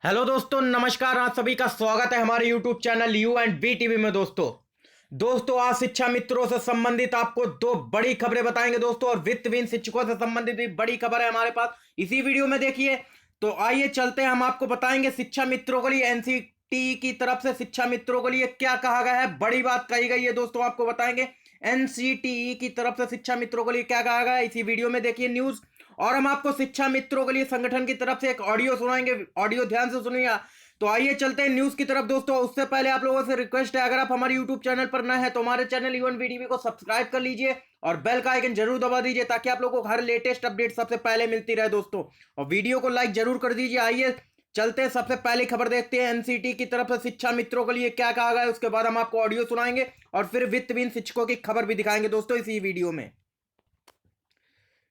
Hello दोस्तों, नमस्कार। आप सभी का स्वागत है हमारे YouTube channel U and B TV में। दोस्तों आज शिक्षा मित्रों से संबंधित आपको दो बड़ी खबरें बताएंगे दोस्तों, और वित्तहीन शिक्षकों से संबंधित भी बड़ी खबर है हमारे पास इसी वीडियो में। देखिए तो आइए चलते हैं, हम आपको बताएंगे शिक्षा मित्रों के लिए एनसीटी की तरफ से शिक्षा मित्रों के लिए क्या कहा गया है। बड़ी बात कही गई है दोस्तों, आपको बताएंगे एनसीटी की तरफ से शिक्षा मित्रों के लिए क्या कहा गया है। इसी वीडियो में देखिए न्यूज, और हम आपको शिक्षा मित्रों के लिए संगठन की तरफ से एक ऑडियो सुनाएंगे। ऑडियो ध्यान से सुनिएगा। तो आइए चलते हैं न्यूज की तरफ दोस्तों। उससे पहले आप लोगों से रिक्वेस्ट है, अगर आप हमारे यूट्यूब चैनल पर नए हैं तो हमारे चैनल यूएन वीटीवी को सब्सक्राइब कर लीजिए और बेल का आइकन जरूर दबा दीजिए, ताकि आप लोगों को हर लेटेस्ट अपडेट सबसे पहले मिलती रहे दोस्तों। और वीडियो को लाइक जरूर कर दीजिए। आइए चलते हैं, सबसे पहली खबर देखते हैं एनसीटी की तरफ से शिक्षा मित्रों के लिए क्या कहा गया है। उसके बाद हम आपको ऑडियो सुनाएंगे और फिर वित्तहीन शिक्षकों की खबर भी दिखाएंगे दोस्तों इसी वीडियो में।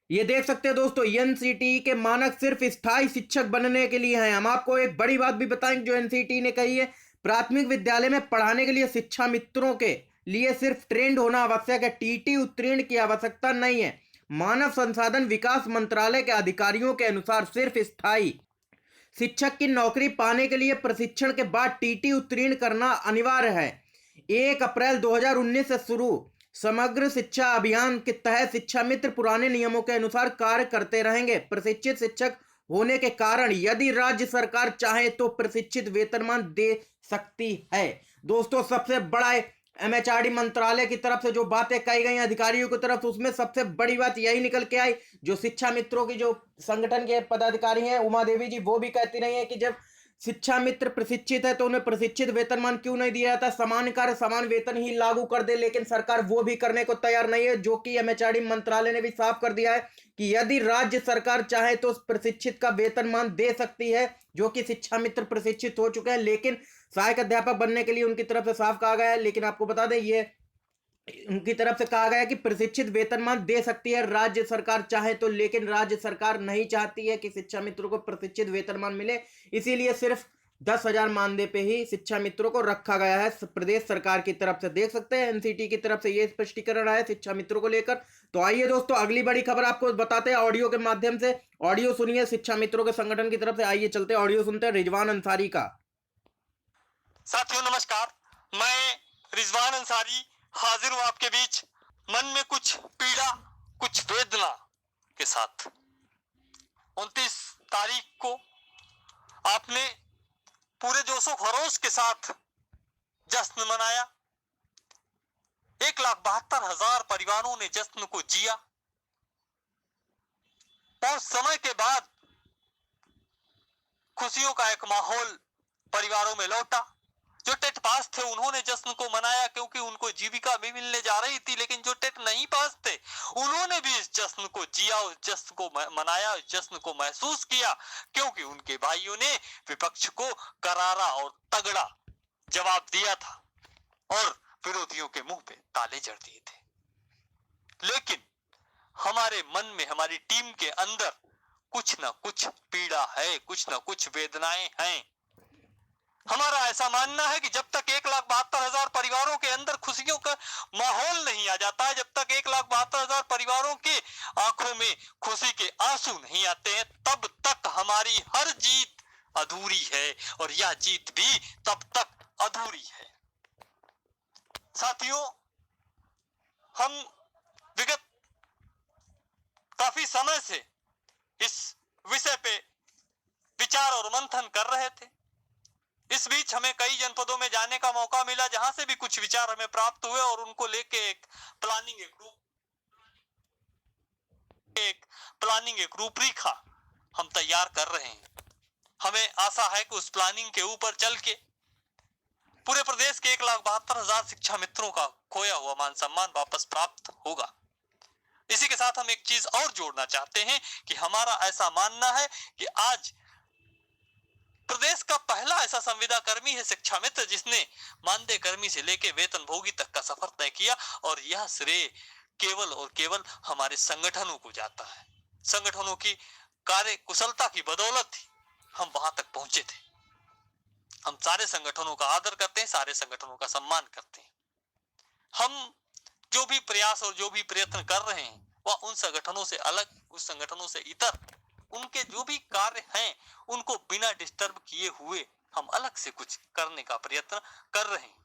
ये देख सकते हैं दोस्तों, एनसीटी के मानक सिर्फ स्थायी शिक्षक बनने के लिए हैं। हम आपको एक बड़ी बात भी बताएंगे जो एनसीटी ने कही है। प्राथमिक विद्यालय में पढ़ाने के लिए शिक्षा मित्रों के लिए सिर्फ ट्रेंड होना आवश्यक है, टीटी उत्तीर्ण की आवश्यकता नहीं है। मानव संसाधन विकास मंत्रालय के अधिकारियों के अनुसार सिर्फ स्थायी शिक्षक की नौकरी पाने के लिए प्रशिक्षण के बाद टीटी उत्तीर्ण करना अनिवार्य है। 1 अप्रैल 2019 से शुरू समग्र शिक्षा अभियान के तहत शिक्षा मित्र पुराने नियमों के अनुसार कार्य करते रहेंगे। प्रशिक्षित शिक्षक होने के कारण यदि राज्य सरकार चाहे तो प्रशिक्षित वेतनमान दे सकती है। दोस्तों सबसे बड़ा एमएचआरडी मंत्रालय की तरफ से जो बातें कही गई अधिकारियों की तरफ, उसमें सबसे बड़ी बात यही निकल के आई। जो शिक्षा मित्रों की जो संगठन के पदाधिकारी हैं उमा देवी जी, वो भी कहती रही है कि जब शिक्षा मित्र प्रशिक्षित है तो उन्हें प्रशिक्षित वेतनमान क्यों नहीं दिया जाता, समान कार्य समान वेतन ही लागू कर दे। लेकिन सरकार वो भी करने को तैयार नहीं है, जो कि एमएचआरडी मंत्रालय ने भी साफ कर दिया है कि यदि राज्य सरकार चाहे तो प्रशिक्षित का वेतनमान दे सकती है, जो कि शिक्षा मित्र प्रशिक्षित हो चुके हैं। लेकिन सहायक अध्यापक बनने के लिए उनकी तरफ से साफ कहा गया है। लेकिन आपको बता दें, ये उनकी तरफ से कहा गया कि प्रशिक्षित वेतनमान दे सकती है राज्य सरकार चाहे तो, लेकिन राज्य सरकार नहीं चाहती है कि शिक्षा मित्रों को प्रशिक्षित वेतनमान मिले। इसीलिए सिर्फ 10,000 मानदेय पे ही शिक्षा मित्रों को रखा गया है प्रदेश सरकार की तरफ से। देख सकते हैं एनसीटी की तरफ से ये स्पष्टीकरण आया शिक्षा मित्रों को लेकर। तो आइए दोस्तों अगली बड़ी खबर आपको बताते हैं ऑडियो के माध्यम से। ऑडियो सुनिए शिक्षा मित्रों के संगठन की तरफ से। आइए चलते हैं, ऑडियो सुनते हैं रिजवान अंसारी का। साथियों नमस्कार, मैं रिजवान अंसारी हाजिर हूं आपके बीच मन में कुछ पीड़ा कुछ वेदना के साथ। 29 तारीख को आपने पूरे जोशो खरोश के साथ जश्न मनाया। 1,72,000 परिवारों ने जश्न को जिया। बहुत समय के बाद खुशियों का एक माहौल परिवारों में लौटा। जो टेट पास थे उन्होंने जश्न को मनाया, क्योंकि उनको जीविका भी मिलने जा रही थी। लेकिन जो टेट नहीं पास थे उन्होंने भी इस जश्न को जिया, उस जश्न को मनाया, उस जश्न को महसूस किया, क्योंकि उनके भाइयों ने विपक्ष को करारा और तगड़ा जवाब दिया था और विरोधियों के मुंह पे ताले जड़ दिए थे। लेकिन हमारे मन में, हमारी टीम के अंदर कुछ ना कुछ पीड़ा है, कुछ ना कुछ वेदनाएं हैं। हमारा ऐसा मानना है कि जब तक 1,72,000 परिवारों के अंदर खुशियों का माहौल नहीं आ जाता है, जब तक 1,72,000 परिवारों के आंखों में खुशी के आंसू नहीं आते हैं, तब तक हमारी हर जीत अधूरी है, और यह जीत भी तब तक अधूरी है। साथियों, हम विगत काफी समय से इस विषय पे विचार और मंथन कर रहे थे। इस बीच हमें कई जनपदों में जाने का मौका मिला, जहां से भी कुछ विचार हमें प्राप्त हुए, और उनको लेके एक प्लानिंग, एक रूपरेखा हम तैयार कर रहे हैं। हमें आशा है कि उस प्लानिंग के ऊपर चल के पूरे प्रदेश के 1,72,000 शिक्षा मित्रों का खोया हुआ मान सम्मान वापस प्राप्त होगा। इसी के साथ हम एक चीज और जोड़ना चाहते हैं कि हमारा ऐसा मानना है कि आज प्रदेश का पहला ऐसा संविदा कर्मी है शिक्षा मित्र, जिसने मानदेय कर्मी से लेकर वेतन भोगी तक का सफर तय किया, और यह श्रेय केवल और केवल हमारे संगठनों को जाता है। संगठनों की कार्य कुशलता की बदौलत ही हम वहां तक पहुंचे थे। हम सारे संगठनों का आदर करते हैं, सारे संगठनों का सम्मान करते हैं। हम जो भी प्रयास और जो भी प्रयत्न कर रहे हैं वह उन संगठनों से अलग, उस संगठनों से इतर उनके जो भी कार्य हैं उनको बिना डिस्टर्ब किए हुए हम अलग से कुछ करने का प्रयत्न कर रहे हैं।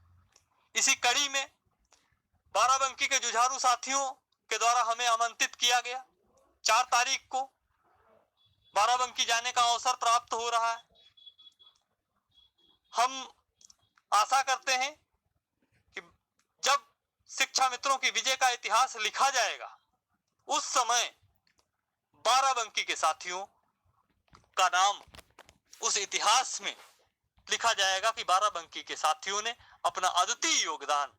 इसी कड़ी में बाराबंकी के जुझारू साथियों के द्वारा हमें आमंत्रित किया गया। 4 तारीख को बाराबंकी जाने का अवसर प्राप्त हो रहा है। हम आशा करते हैं कि जब शिक्षा मित्रों की विजय का इतिहास लिखा जाएगा उस समय बाराबंकी के साथियों का नाम उस इतिहास में लिखा जाएगा कि बाराबंकी के साथियों ने अपना अद्वितीय योगदान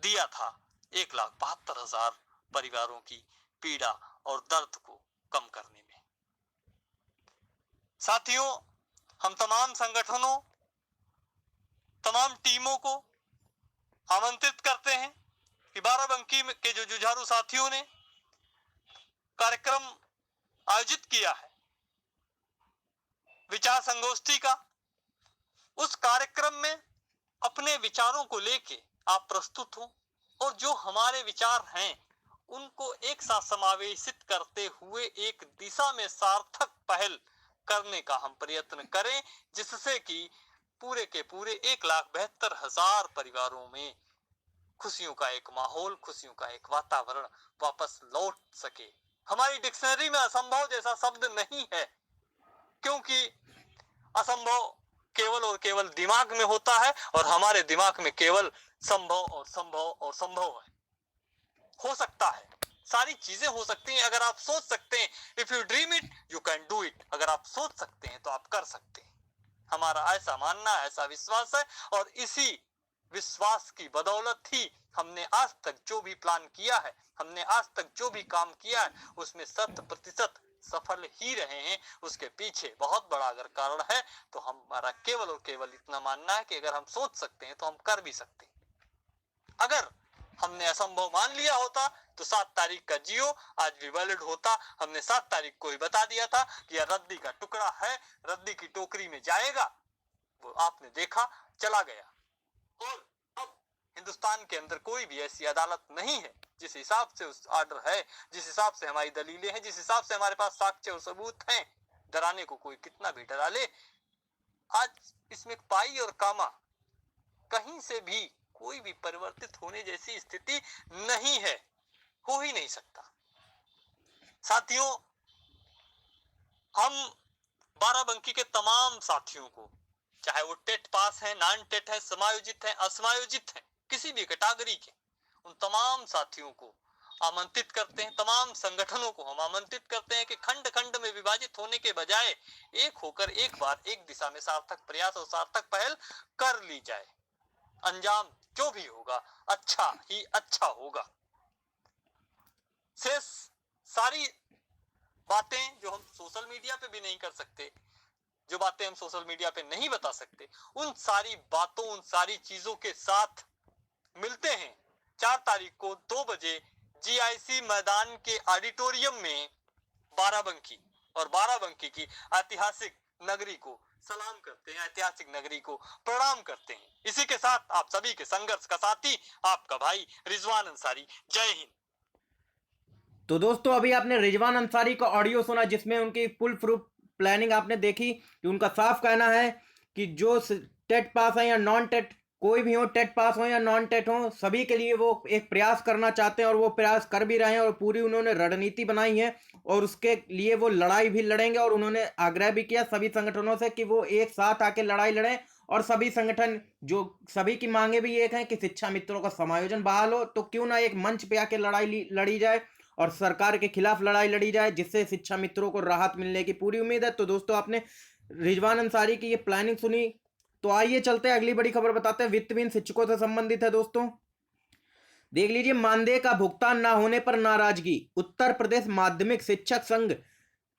दिया था 1,72,000 परिवारों की पीड़ा और दर्द को कम करने में। साथियों, हम तमाम संगठनों, तमाम टीमों को आमंत्रित करते हैं कि बाराबंकी के जो जुझारू साथियों ने कार्यक्रम आयोजित किया है विचार संगोष्ठी का, उस कार्यक्रम में अपने विचारों को लेके आप प्रस्तुत हो और जो हमारे विचार हैं उनको एक साथ समावेशित करते हुए एक दिशा में सार्थक पहल करने का हम प्रयत्न करें, जिससे कि पूरे के पूरे 1,72,000 परिवारों में खुशियों का एक माहौल, खुशियों का एक वातावरण वापस लौट सके। हमारी डिक्शनरी में असंभव जैसा शब्द नहीं है, क्योंकि असंभव केवल और केवल दिमाग में होता है और हमारे दिमाग में केवल संभव और संभव और संभव है। हो सकता है, सारी चीजें हो सकती हैं अगर आप सोच सकते हैं। If you dream it you can do it. अगर आप सोच सकते हैं तो आप कर सकते हैं। हमारा ऐसा मानना, ऐसा विश्वास है और इसी विश्वास की बदौलत ही हमने आज तक जो भी प्लान किया है, हमने आज तक जो भी काम किया है, उसमें 100% सफल ही रहे हैं। उसके पीछे बहुत बड़ा अगर कारण है तो हमारा केवल और केवल इतना मानना है कि अगर हम सोच सकते हैं तो हम कर भी सकते हैं। अगर हमने असंभव मान लिया होता तो 7 तारीख का जियो आज भी वैलिड होता। हमने 7 तारीख को ही बता दिया था कि यह रद्दी का टुकड़ा है, रद्दी की टोकरी में जाएगा। वो आपने देखा, चला गया। और अब हिंदुस्तान के अंदर कोई भी ऐसी अदालत नहीं है जिस हिसाब से उस ऑर्डर है, जिस हिसाब से हमारी दलीलें हैं, जिस हिसाब से हमारे पास साक्ष्य और सबूत हैं, डराने को कोई कितना भी डरा ले, आज इसमें पाई और कामा कहीं से भी कोई भी परिवर्तित होने जैसी स्थिति नहीं है, हो ही नहीं सकता। साथियों, हम बाराबंकी के तमाम साथियों को, चाहे वो टेट पास है, नॉन टेट है, समायोजित है, असमायोजित है, किसी भी कैटेगरी के, उन तमाम साथियों को आमंत्रित करते हैं। तमाम संगठनों को हम आमंत्रित करते हैं कि खंड खंड में विभाजित होने के बजाय एक होकर एक बार एक दिशा में सार्थक प्रयास और सार्थक पहल कर ली जाए। अंजाम जो भी होगा अच्छा ही अच्छा होगा। शेष सारी बातें जो हम सोशल मीडिया पे भी नहीं कर सकते, जो बातें हम सोशल मीडिया पे नहीं बता सकते, उन सारी बातों, उन सारी चीजों के साथ मिलते हैं 4 तारीख को 2 बजे जीआईसी मैदान के ऑडिटोरियम में बाराबंकी और बाराबंकी की ऐतिहासिक नगरी को सलाम करते हैं, ऐतिहासिक नगरी को प्रणाम करते हैं। इसी के साथ आप सभी के संघर्ष का साथी आपका भाई रिजवान अंसारी। जय हिंद। तो दोस्तों, अभी आपने रिजवान अंसारी का ऑडियो सुना, जिसमें उनकी फुल प्रूफ प्लानिंग आपने देखी कि उनका साफ कहना है कि जो टेट पास है या नॉन टेट, कोई भी हो, टेट पास हो या नॉन टेट हो, सभी के लिए वो एक प्रयास करना चाहते हैं और वो प्रयास कर भी रहे हैं और पूरी उन्होंने रणनीति बनाई है और उसके लिए वो लड़ाई भी लड़ेंगे। और उन्होंने आग्रह भी किया सभी संगठनों से कि वो एक साथ आके लड़ाई लड़ें और सभी संगठन, जो सभी की मांगे भी एक हैं कि शिक्षा मित्रों का समायोजन बहाल हो, तो क्यों ना एक मंच पे आके लड़ाई लड़ी जाए और सरकार के खिलाफ लड़ाई लड़ी जाए, जिससे शिक्षा मित्रों को राहत मिलने की पूरी उम्मीद है। तो दोस्तों, आपने रिजवान अंसारी की ये प्लानिंग सुनी, तो आइए चलते हैं अगली बड़ी खबर बताते हैं, वित्तहीन शिक्षकों से संबंधित है। दोस्तों देख लीजिए, मानदेय का भुगतान ना होने पर नाराजगी। उत्तर प्रदेश माध्यमिक शिक्षक संघ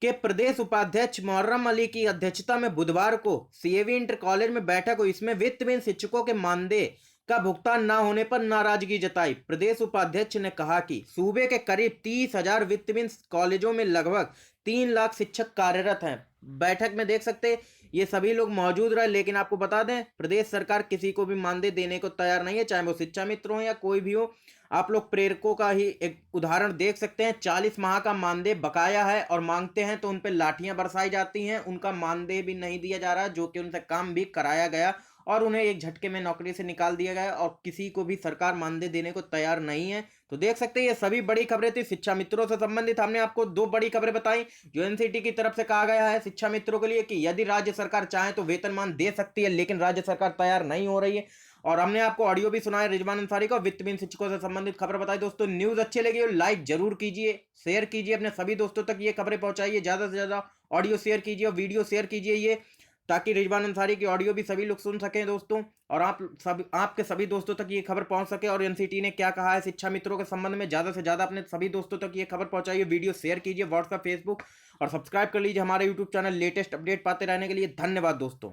के प्रदेश उपाध्यक्ष मुहर्रम अली की अध्यक्षता में बुधवार को सीएवी इंटर कॉलेज में बैठक हुई। इसमें वित्तहीन शिक्षकों के मानदेय का भुगतान न होने पर नाराजगी जताई। प्रदेश उपाध्यक्ष ने कहा कि सूबे के करीब 30,000 वित्तहीन कॉलेजों में लगभग 3 लाख शिक्षक कार्यरत हैं। बैठक में देख सकते ये सभी लोग मौजूद रहे, लेकिन आपको बता दें प्रदेश सरकार किसी को भी मानदेय देने को तैयार नहीं है, चाहे वो शिक्षा मित्र हो या कोई भी हो। आप लोग प्रेरकों का ही एक उदाहरण देख सकते हैं। 40 माह का मानदेय बकाया है और मांगते हैं तो उन पे लाठियां बरसाई जाती हैं, उनका मानदेय भी नहीं दिया जा रहा, जो कि उनसे काम भी कराया गया और उन्हें एक झटके में नौकरी से निकाल दिया गया और किसी को भी सरकार मानदेय देने को तैयार नहीं है। तो देख सकते हैं ये सभी बड़ी खबरें थी शिक्षा मित्रों से संबंधित। हमने आपको 2 बड़ी खबरें बताई जो एनसीटी की तरफ से कहा गया है शिक्षा मित्रों के लिए कि यदि राज्य सरकार चाहे तो वेतनमान दे सकती है, लेकिन राज्य सरकार तैयार नहीं हो रही है। और हमने आपको ऑडियो भी सुनाया रिजवान अंसारी का, वित्तहीन शिक्षकों से संबंधित खबर बताई। दोस्तों न्यूज अच्छी लगी हो लाइक जरूर कीजिए, शेयर कीजिए, अपने सभी दोस्तों तक ये खबरें पहुंचाइए, ज्यादा से ज्यादा ऑडियो शेयर कीजिए और वीडियो शेयर कीजिए ये, ताकि रिजवान अंसारी की ऑडियो भी सभी लोग सुन सकें दोस्तों, और आपके सभी दोस्तों तक ये खबर पहुंच सके। और एनसीटी ने क्या कहा है शिक्षा मित्रों के संबंध में, ज्यादा से ज्यादा अपने सभी दोस्तों तक ये खबर पहुंचाइए, वीडियो शेयर कीजिए व्हाट्सएप फेसबुक, और सब्सक्राइब कर लीजिए हमारे यूट्यूब चैनल लेटेस्ट अपडेट पाते रहने के लिए। धन्यवाद दोस्तों।